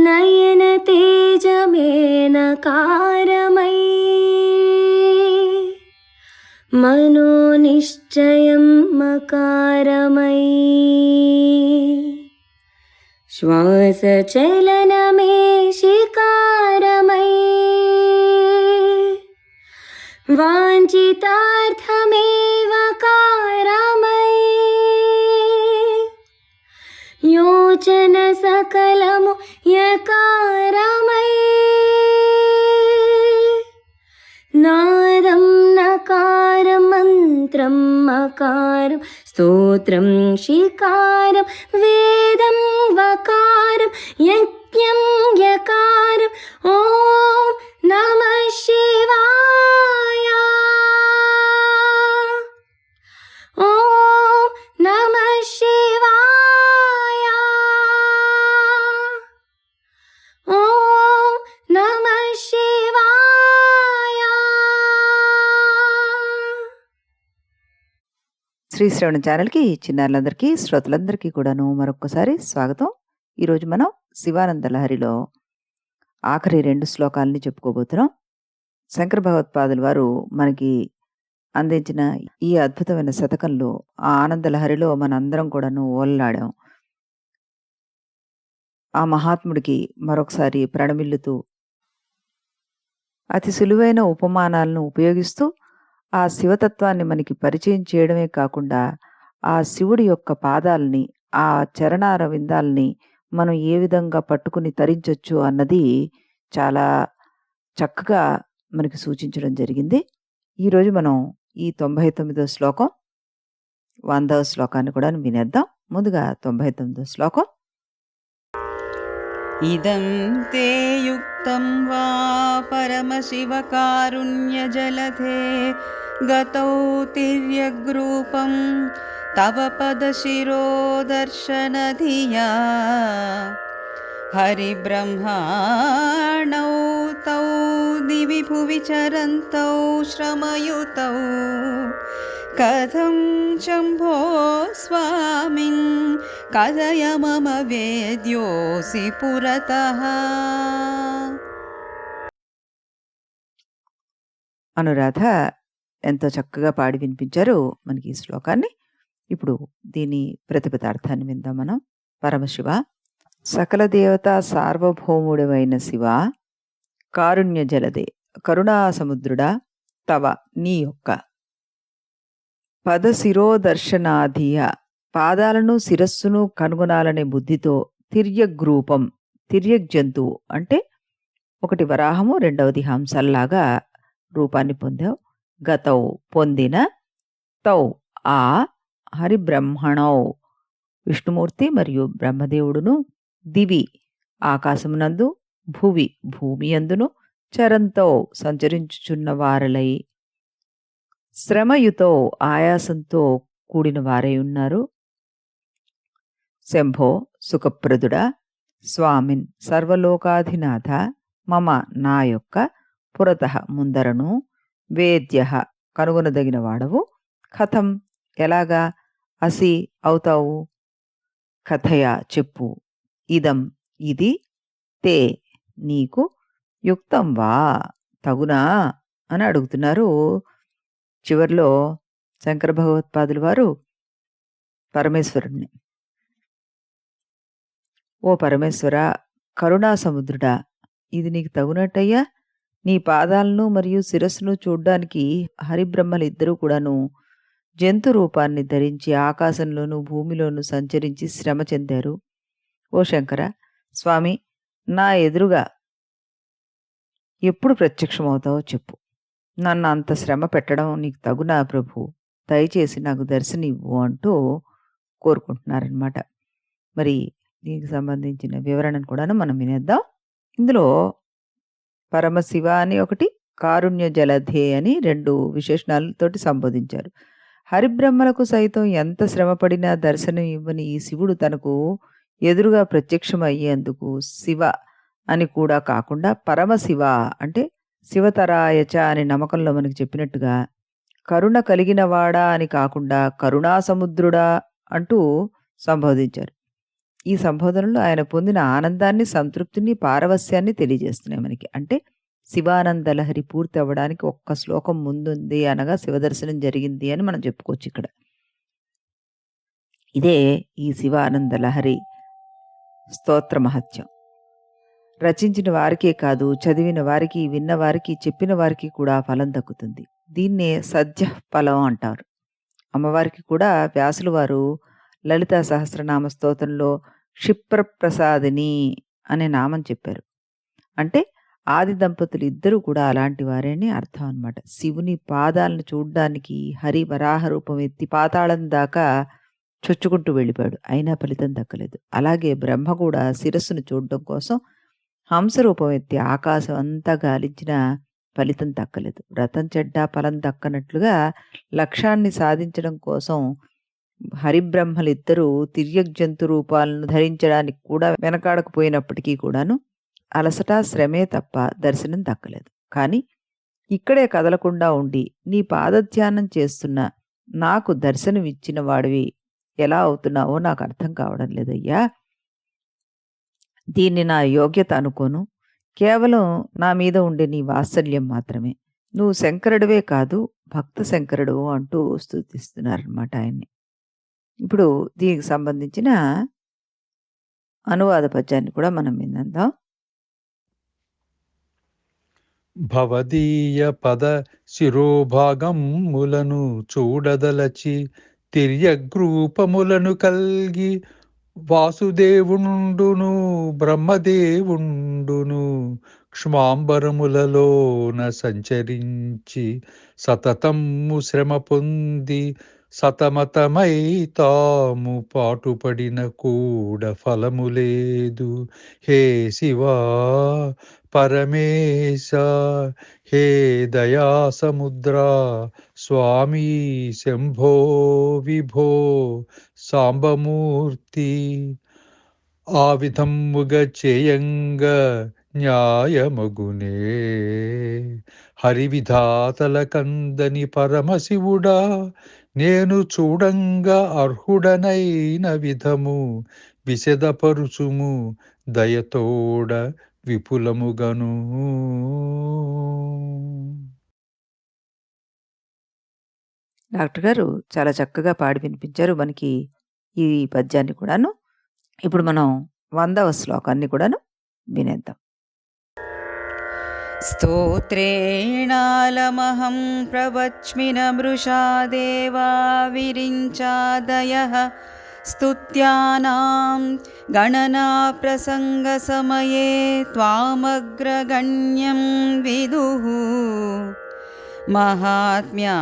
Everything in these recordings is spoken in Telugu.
నయన తేజమేన కారమై మనోనిశ్చయం మకారమై శ్వాసచలనమే శికారమై వాంఛితార్థమేవ కారమై యోచన సకలము యకారమై నాదం నకారం మంత్రం మకారం స్తోత్రం శికారం వేదం వకారం యజ్ఞం యకారం ఓం నమః శివాయ ఓం నమః శివాయ ఓం నమః శివాయ. శ్రీ శ్రవణ ఛానల్కి చిన్నారులందరికీ శ్రోతలందరికీ కూడాను మరొక్కసారి స్వాగతం. ఈరోజు మనం శివానంద లహరిలో ఆఖరి 2 శ్లోకాలని చెప్పుకోబోతున్నాం. శంకర భగవత్పాదుల వారు మనకి అందించిన ఈ అద్భుతమైన శతకంలో ఆ ఆనంద లహరిలో మనందరం కూడాను ఓలలాడాం. ఆ మహాత్ముడికి మరొకసారి ప్రణమిల్లుతూ అతి సులువైన ఉపమానాలను ఉపయోగిస్తూ ఆ శివతత్వాన్ని మనకి పరిచయం చేయడమే కాకుండా ఆ శివుడి యొక్క పాదాలని, ఆ చరణార విందాలని మనం ఏ విధంగా పట్టుకుని తరించొచ్చు అన్నది చాలా చక్కగా మనకి సూచించడం జరిగింది. ఈరోజు మనం ఈ 99వ శ్లోకం, 100వ శ్లోకాన్ని కూడా వినేద్దాం. ముందుగా 99వ శ్లోకం. ఇదం తే యుక్తం వా పరమశివకారుణ్యజలధే గతౌ తిర్యగ్రూపం తవ పదశిరోదర్శనధియా హరిబ్రహ్మాణౌ తౌ దివి భువి చరంతౌ శ్రమయుతౌ కథం శంభో స్వామిన్ కథయ మమ వేద్యోసి పురతః. అనురాధ ఎంతో చక్కగా పాడి వినిపించారు మనకి ఈ శ్లోకాన్ని. ఇప్పుడు దీని ప్రతిపదార్థాన్ని విందాం మనం. పరమశివ, సకల దేవతా సార్వభౌముడవైన శివ, కారుణ్య జలదే కరుణా సముద్రుడా, తవ నీ యొక్క పదశిరోదర్శనాధియ పాదాలను శిరస్సును కనుగొనాలనే బుద్ధితో తిర్యగ్రూపం, తిర్యగ్ జంతువు అంటే ఒకటి వరాహము, రెండవది హంసల్లాగా రూపాన్ని పొందావు. గతౌ పొందిన, తౌ ఆ హరిబ్రహ్మణౌ విష్ణుమూర్తి మరియు బ్రహ్మదేవుడును, దివి ఆకాశమునందు, భువి భూమి అందును, చరంతో సంచరించుచున్న వారలై, శ్రమయుతో ఆయాసంతో కూడిన వారై ఉన్నారు. శంభో సుఖప్రదుడా, స్వామిన్ సర్వలోకాధినాథ, మమ నా యొక్క, పురతః ముందరను, వేద్య కనుగొనదగిన వాడవు, కథం ఎలాగా, అసి అవుతావు, కథయ చెప్పు, ఇదం ఇది, తే నీకు, యుక్తం వా తగునా అని అడుగుతున్నారు. చివర్లో శంకర భగవత్పాదుల వారు పరమేశ్వరుణ్ణి, ఓ పరమేశ్వర, కరుణా సముద్రుడా, ఇది నీకు తగునట్టయ్యా? నీ పాదాలను మరియు శిరస్సును చూడ్డానికి హరిబ్రహ్మలిద్దరూ కూడాను జంతు రూపాన్ని ధరించి ఆకాశంలోనూ భూమిలోనూ సంచరించి శ్రమ చెందారు. ఓ శంకర స్వామి, నా ఎదురుగా ఎప్పుడు ప్రత్యక్షమవుతావో చెప్పు. నన్ను అంత శ్రమ పెట్టడం నీకు తగునా ప్రభు, దయచేసి నాకు దర్శనివ్వు అంటూ కోరుకుంటున్నారనమాట. మరి దీనికి సంబంధించిన వివరణను కూడాను మనం వినేద్దాం. ఇందులో పరమశివ అని ఒకటి, కారుణ్య జలధే అని 2 విశేషణాలతోటి సంబోధించారు. హరిబ్రహ్మలకు సైతం ఎంత శ్రమపడినా దర్శనం ఇవ్వని ఈ శివుడు తనకు ఎదురుగా ప్రత్యక్షమయ్యేందుకు శివ అని కూడా కాకుండా పరమశివ అంటే శివతరాయచ అని నమ్మకంలో మనకి చెప్పినట్టుగా కరుణ కలిగినవాడా అని కాకుండా కరుణా సముద్రుడా అంటూ సంబోధించారు. ఈ సంబోధనలు ఆయన పొందిన ఆనందాన్ని, సంతృప్తిని, పారవస్యాన్ని తెలియజేస్తున్నాయి మనకి. అంటే శివానంద లహరి పూర్తి అవ్వడానికి ఒక్క శ్లోకం ముందుంది అనగా శివదర్శనం జరిగింది అని మనం చెప్పుకోవచ్చు ఇక్కడ. ఇదే ఈ శివానంద లహరి స్తోత్ర మహత్యం. రచించిన వారికే కాదు, చదివిన వారికి, విన్న వారికి, చెప్పిన వారికి కూడా ఫలం దక్కుతుంది. దీన్నే సద్య ఫలం అంటారు. అమ్మవారికి కూడా వ్యాసుల వారు లలితా సహస్రనామ స్తోత్రంలో క్షిప్రప్రసాదిని అనే నామం చెప్పారు. అంటే ఆది దంపతులు ఇద్దరూ కూడా అలాంటి వారేని అర్థం అన్నమాట. శివుని పాదాలను చూడ్డానికి హరి వరాహ రూపం ఎత్తి పాతాళం దాకా చొచ్చుకుంటూ వెళ్ళిపోయాడు. అయినా ఫలితం దక్కలేదు. అలాగే బ్రహ్మ కూడా శిరస్సును చూడడం కోసం హంస రూపం ఎత్తి ఆకాశం అంతా గాలించిన ఫలితం దక్కలేదు. వ్రతం చెడ్డా ఫలం దక్కనట్లుగా లక్ష్యాన్ని సాధించడం కోసం హరిబ్రహ్మలిద్దరూ తిర్యగ్జంతు రూపాలను ధరించడానికి కూడా వెనకాడకపోయినప్పటికీ కూడాను అలసట, శ్రమే తప్ప దర్శనం దక్కలేదు. కానీ ఇక్కడే కదలకుండా ఉండి నీ పాదధ్యానం చేస్తున్న నాకు దర్శనం ఇచ్చిన వాడివి ఎలా అవుతున్నావో నాకు అర్థం కావడం లేదయ్యా. దీన్ని నా యోగ్యత అనుకోను. కేవలం నా మీద ఉండే నీ వాత్సల్యం మాత్రమే. నువ్వు శంకరుడివే కాదు, భక్త శంకరుడు అంటూ స్తుతిస్తున్నారనమాట ఆయన్ని. ఇప్పుడు దీనికి సంబంధించిన అనువాద పద్యాన్ని కూడా మనం విందాం. భవదీయ పద శిరోభాగములను చూడదలచి తిర్యగ్రూపములను కల్గి వాసుదేవుండును బ్రహ్మదేవుండును క్ష్మాంబరములలోన సంచరించి సతతము శ్రమ పొంది సతమతమై తాము పాటుపడిన కూడా ఫలము లేదు. హే శివా పరమేశ, హే దయా సముద్రా, స్వామి శంభో విభో సాంబమూర్తి, ఆ విధముగా చేయంగా న్యాయమగునే. హరివిధాతల కందని పరమశివుడా, నేను చూడంగా అర్హుడనైన విధము విశదపరుచుము దయతోడ విపులముగను. డాక్టర్ గారు చాలా చక్కగా పాడి వినిపించారు మనకి ఈ పద్యాన్ని కూడాను. ఇప్పుడు మనం 100వ శ్లోకాన్ని కూడాను వినేద్దాం. స్తోత్రేణాలమహం ప్రవచ్మి నమృషా దేవా విరించాదయః స్తుత్యానాం గణనా ప్రసంగ సమయే త్వామగ్రగణ్యం విదుః మహాత్మ్యాగ్రవిచారణ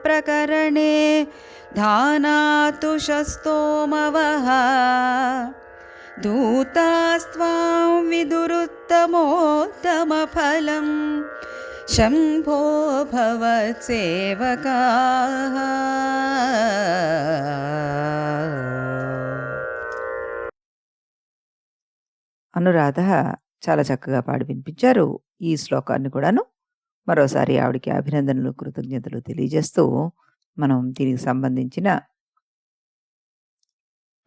ప్రకరణే ధానాతుషస్తోమవః దూతాస్త్వాం విదురుత్తమోత్తమఫలం శంభో భవత్సేవకాః. అనురాధ చాలా చక్కగా పాడి వినిపించారు. ఈ శ్లోకాన్ని కూడాను మరోసారి ఆవిడికి అభినందనలు, కృతజ్ఞతలు తెలియజేస్తూ మనం దీనికి సంబంధించిన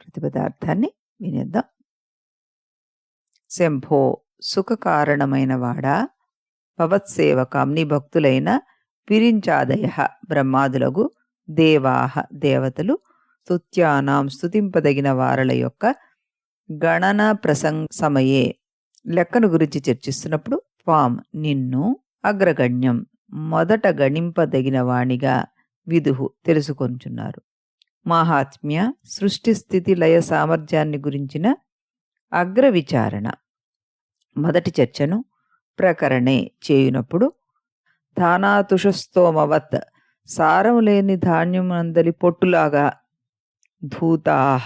ప్రతిపదార్థాన్ని వినేద్దాం. శంభో సుఖకారణమైన వాడా, భవత్సేవకాం నీ భక్తులైన విరించాదయ బ్రహ్మాదులగు దేవాహ దేవతలు స్తుత్యానాం స్తుతింపదగిన వారల యొక్క గణన ప్రసంగ సమయే లెక్కను గురించి చర్చిస్తున్నప్పుడు త్వాం నిన్ను అగ్రగణ్యం మొదట గణింపదగిన వాణిగా విదుహు తెలుసుకొంచున్నారు. మాహాత్మ్య సృష్టి స్థితి లయ సామర్థ్యాన్ని గురించిన అగ్ర విచారణ మొదటి చర్చను ప్రకరణే చేయునప్పుడు ధానాతుషస్తోమవత్ సారం లేని ధాన్యమందలి పొట్టులాగా ధూతాహ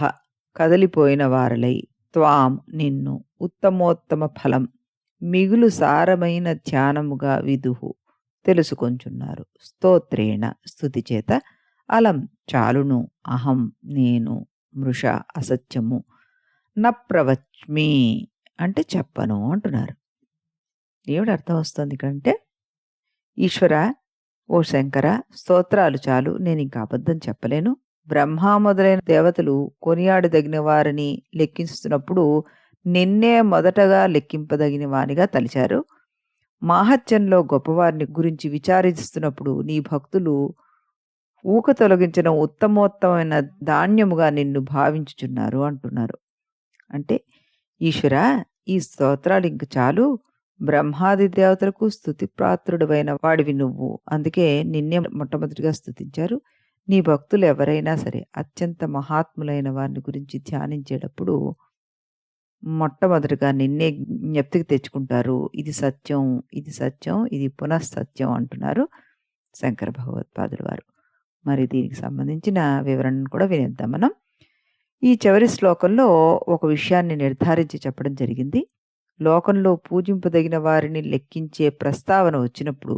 కదలిపోయిన వారలై త్వాం నిన్ను ఉత్తమోత్తమ ఫలం మిగులు సారమైన ధ్యానముగా విదుహు తెలుసుకొంచున్నారు. స్తోత్రేణ స్తుతి చేత అలం చాలును అహం నేను మృష అసత్యము న ప్రవచ్మి అంటే చెప్పను అంటున్నారు. ఏమిటి అర్థం వస్తుంది ఇక్కడంటే, ఈశ్వర ఓ శంకర స్తోత్రాలు చాలు, నేను ఇంకా అబద్ధం చెప్పలేను, బ్రహ్మ మొదలైన దేవతలు కొనియాడదగిన వారిని లెక్కిస్తున్నప్పుడు నిన్నే మొదటగా లెక్కింపదగిన వానిగా తలిచారు. మాహత్యంలో గొప్పవారిని గురించి విచారిస్తున్నప్పుడు నీ భక్తులు ఊక తొలగించిన ఉత్తమోత్తమైన ధాన్యముగా నిన్ను భావించుచున్నారు అంటున్నారు. అంటే ఈశ్వరా, ఈ స్తోత్రాలు ఇంక చాలు. బ్రహ్మాది దేవతలకు స్తుతి పాత్రుడవైన వాడివి నువ్వు. అందుకే నిన్నే మొట్టమొదటిగా స్తుతించారు. నీ భక్తులు ఎవరైనా సరే అత్యంత మహాత్ములైన వారిని గురించి ధ్యానించేటప్పుడు మొట్టమొదటిగా నిన్నే జ్ఞప్తికి తెచ్చుకుంటారు. ఇది సత్యం, ఇది సత్యం, ఇది పునఃసత్యం అంటున్నారు శంకర భగవత్పాదుల వారు. మరి దీనికి సంబంధించిన వివరణను కూడా వినేద్దాం మనం. ఈ చివరి శ్లోకంలో ఒక విషయాన్ని నిర్ధారించి చెప్పడం జరిగింది. లోకంలో పూజింపదగిన వారిని లెక్కించే ప్రస్తావన వచ్చినప్పుడు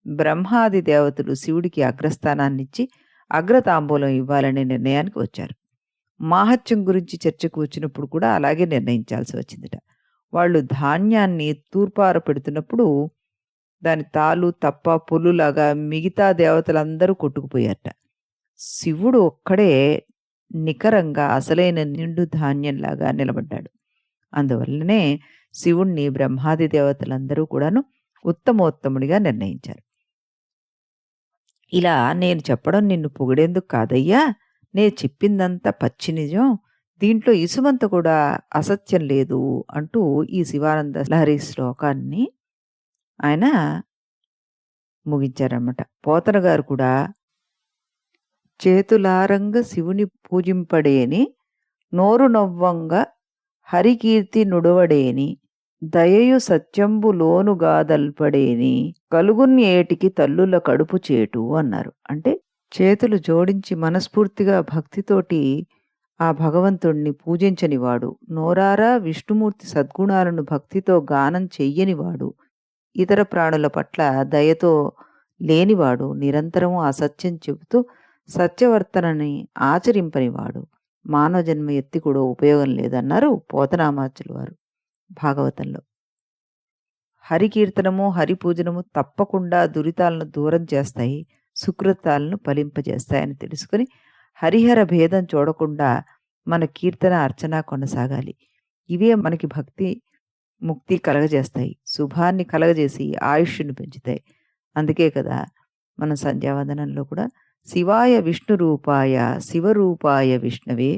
బ్రహ్మాది దేవతలు శివుడికి అగ్రస్థానాన్నిచ్చి అగ్రతాంబూలం ఇవ్వాలనే నిర్ణయానికి వచ్చారు. మాహత్యం గురించి చర్చకు వచ్చినప్పుడు కూడా అలాగే నిర్ణయించాల్సి వచ్చిందిట. వాళ్ళు ధాన్యాన్ని తూర్పార పెడుతున్నప్పుడు దాని తాలు తప్ప పొల్లులాగా మిగతా దేవతలందరూ కొట్టుకుపోయారట. శివుడు ఒక్కడే నికరంగా అసలైన నిండు ధాన్యంలాగా నిలబడ్డాడు. అందువల్లనే శివుణ్ణి బ్రహ్మాది దేవతలందరూ కూడాను ఉత్తమోత్తముడిగా నిర్ణయించారు. ఇలా నేను చెప్పడం నిన్ను పొగిడేందుకు కాదయ్యా, నేను చెప్పిందంతా పచ్చి నిజం, దీంట్లో ఇసుమంత కూడా అసత్యం లేదు అంటూ ఈ శివానంద లహరి శ్లోకాన్ని ఆయన ముగించారన్నమాట. పోతన గారు కూడా చేతులారంగ శివుని పూజింపడేని నోరు నవ్వంగ హరికీర్తి నుడవడేని దయయు సత్యంబు లోనుగాదల్పడేని కలుగున్ ఏటికి తల్లుల కడుపు చేటు అన్నారు. అంటే చేతులు జోడించి మనస్ఫూర్తిగా భక్తితోటి ఆ భగవంతుణ్ణి పూజించనివాడు, నోరారా విష్ణుమూర్తి సద్గుణాలను భక్తితో గానం చెయ్యనివాడు, ఇతర ప్రాణుల పట్ల దయతో లేనివాడు, నిరంతరము అసత్యం చెబుతూ సత్యవర్తనని ఆచరింపనివాడు, మానవ జన్మ ఎత్తి కూడా ఉపయోగం లేదన్నారు పోతనామాచులు వారు భాగవతంలో. హరికీర్తనము హరిపూజనము తప్పకుండా దురితాలను దూరం చేస్తాయి, సుకృతాలను ఫలింపజేస్తాయని తెలుసుకుని హరిహర భేదం చూడకుండా మన కీర్తన అర్చన కొనసాగాలి. ఇవే మనకి భక్తి ముక్తి కలగజేస్తాయి, శుభాన్ని కలగజేసి ఆయుష్ను పెంచుతాయి. అందుకే కదా మనం సంధ్యావందనంలో కూడా శివాయ విష్ణు రూపాయ శివరూపాయ విష్ణవే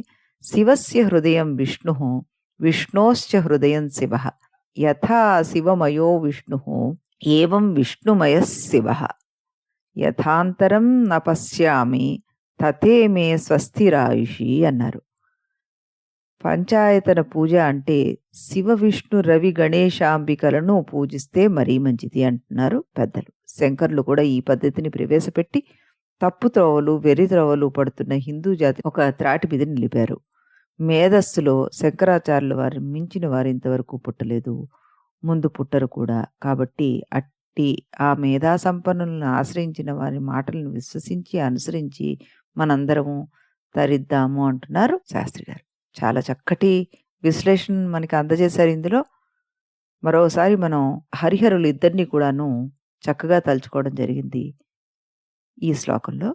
శివస్య హృదయం విష్ణు విష్ణోశ్చ హృదయం శివ యథా శివమయో విష్ణు ఏవం విష్ణుమయ శివ యథాంతరం న పశ్యామి తతే మే స్వస్తిరాయుషి అన్నారు. పంచాయతన పూజ అంటే శివ విష్ణు రవి గణేశాంబికలను పూజిస్తే మరీ మంచిది అంటున్నారు పెద్దలు. శంకర్లు కూడా ఈ పద్ధతిని ప్రవేశపెట్టి తప్పు త్రోవలు వెర్రి త్రోవలు పడుతున్న హిందూ జాతి ఒక త్రాటి మీద నిలిపారు. మేధస్సులో శంకరాచార్యుల వారు మించిన వారు ఇంతవరకు పుట్టలేదు, ముందు పుట్టరు కూడా. కాబట్టి అట్టి ఆ మేధా సంపన్నులను ఆశ్రయించిన వారి మాటలను విశ్వసించి అనుసరించి మనందరము తరిద్దాము అంటున్నారు శాస్త్రి గారు. చాలా చక్కటి విశ్లేషణ మనకి అందజేశారు ఇందులో. మరోసారి మనం హరిహరులు ఇద్దరిని కూడాను చక్కగా తలుచుకోవడం జరిగింది ఈ శ్లోకంలో.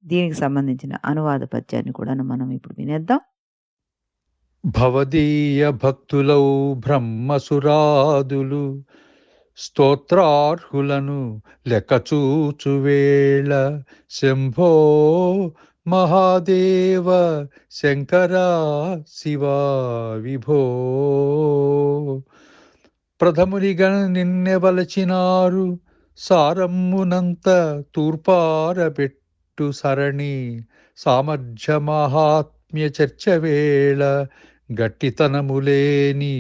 దీనికి సంబంధించిన అనువాద పద్యాన్ని కూడాను మనం ఇప్పుడు వినేద్దాం. భవదీయ భక్తులౌ బ్రహ్మసురాదులు స్తోత్రార్హులను లెక్కచూచువేళ శంభో మహాదేవ శంకర శివా విభో ప్రథమునిగా నిన్నెవలచినారు సారమ్మునంత తూర్పారబెట్టు సరణి సామర్థ్య మహాత్మ్య చర్చ వేళ గట్టితనములేని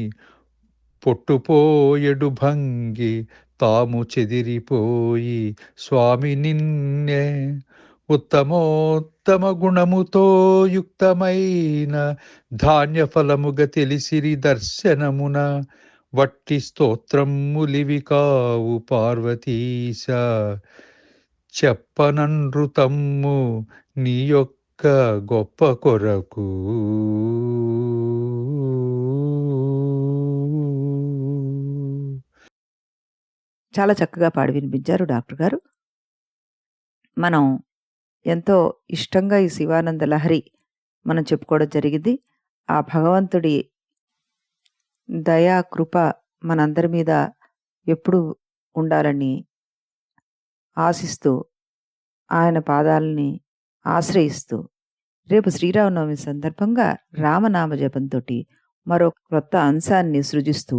పొట్టుపోయెడు భంగి తాము చెదిరిపోయి స్వామి నిన్నే ఉత్తమోత్తమ గుణముతో యుక్తమైన ధాన్యఫలముగ తెలిసిరి దర్శనమున వట్టి స్తోత్రములివి కావు పార్వతీశ చెప్పననృతమ్ము నీ యొక్క గొప్ప కొరకు. చాలా చక్కగా పాడి వినిపించారు డాక్టర్ గారు. మనం ఎంతో ఇష్టంగా ఈ శివానంద లహరి మనం చెప్పుకోవడం జరిగింది. ఆ భగవంతుడి దయా కృప మనందరి మీద ఎప్పుడు ఉండాలని ఆశిస్తూ ఆయన పాదాలని ఆశ్రయిస్తూ రేపు శ్రీరామనవమి సందర్భంగా రామనామ జపంతోటి మరో కొత్త అంశాన్ని సృజిస్తూ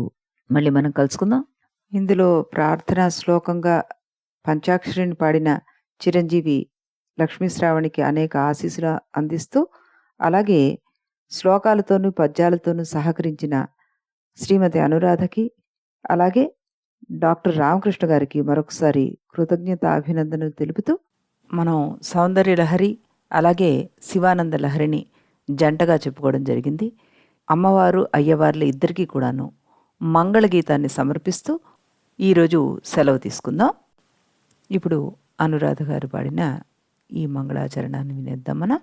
మళ్ళీ మనం కలుసుకుందాం. ఇందులో ప్రార్థనా శ్లోకంగా పంచాక్షరిని పాడిన చిరంజీవి లక్ష్మీశ్రావణికి అనేక ఆశీస్సులు అందిస్తూ, అలాగే శ్లోకాలతోనూ పద్యాలతోనూ సహకరించిన శ్రీమతి అనురాధకి, అలాగే డాక్టర్ రామకృష్ణ గారికి మరొకసారి కృతజ్ఞత అభినందనలు తెలుపుతూ, మనం సౌందర్య లహరి అలాగే శివానంద లహరిని జంటగా చెప్పుకోవడం జరిగింది. అమ్మవారు అయ్యవార్ల ఇద్దరికీ కూడాను మంగళగీతాన్ని సమర్పిస్తూ ఈరోజు సెలవు తీసుకుందాం. ఇప్పుడు అనురాధ గారు పాడిన ఈ మంగళాచరణాన్ని వినేద్దాం మనం.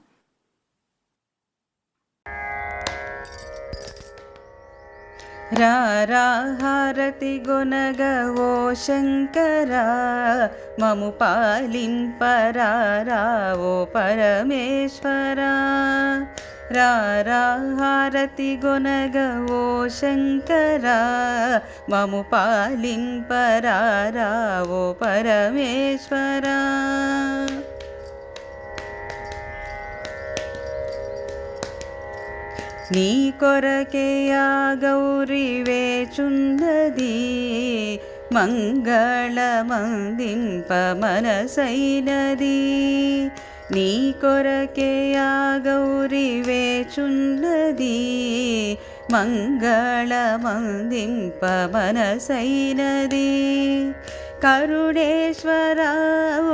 రా హారతి గొనగవో శంకరా, మము పాలింపరా ఓ పరమేశ్వరా. రా హారతి గొనగవో శంకరా, మము పాలింపరా ఓ పరమేశ్వరా. నీ కొరకే ఆ గౌరి వేచున్నది, మంగళమందింప మనసైనది. నీ కొరకే ఆ గౌరి వేచున్నది, మంగళమందింప మనసైనది. కరుణేశ్వర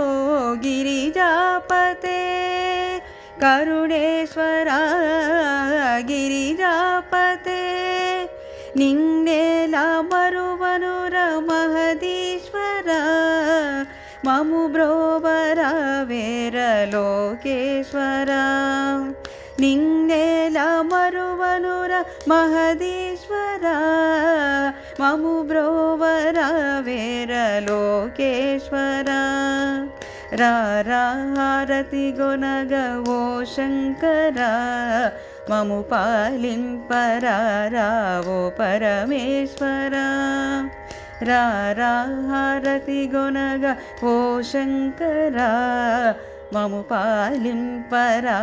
ఓ గిరిజాపతే, కరుణేశ్వర గిరిజాపతే. నిన్నేలా మరువనుర మహదీశ్వర, మము బ్రోవర వేర లోకేశ్వర. నిన్నేలా మరువనుర మహదీశ్వర, మము బ్రోవర వేర లోకేశ్వర. రా హారతి గొనగవో శంకరా, మము పాలింపరా ఓ పరమేశ్వరా. రా హారతి గొనగ ఓ శంకరా, మము పాలింపరా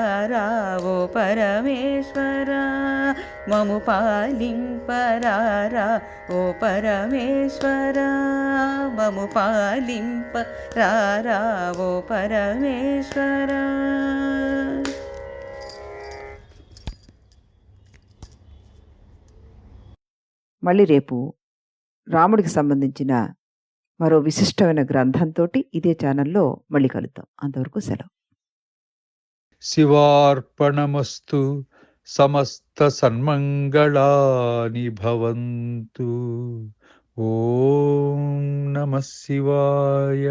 ఓ పరమేశ్వరా. మము పాలింపరా ఓ పరమేశ్వరా. మము పాలింపరా ఓ పరమేశ్వరా. మళ్ళీ రేపు రాముడికి సంబంధించిన మరో విశిష్టమైన గ్రంథంతో ఇదే ఛానల్లో మళ్ళీ కలుద్దాం. అంతవరకు సెలవు. శివార్పణమస్తు. సమస్త సన్మంగళాని భవంతు. ఓం నమః శివాయ.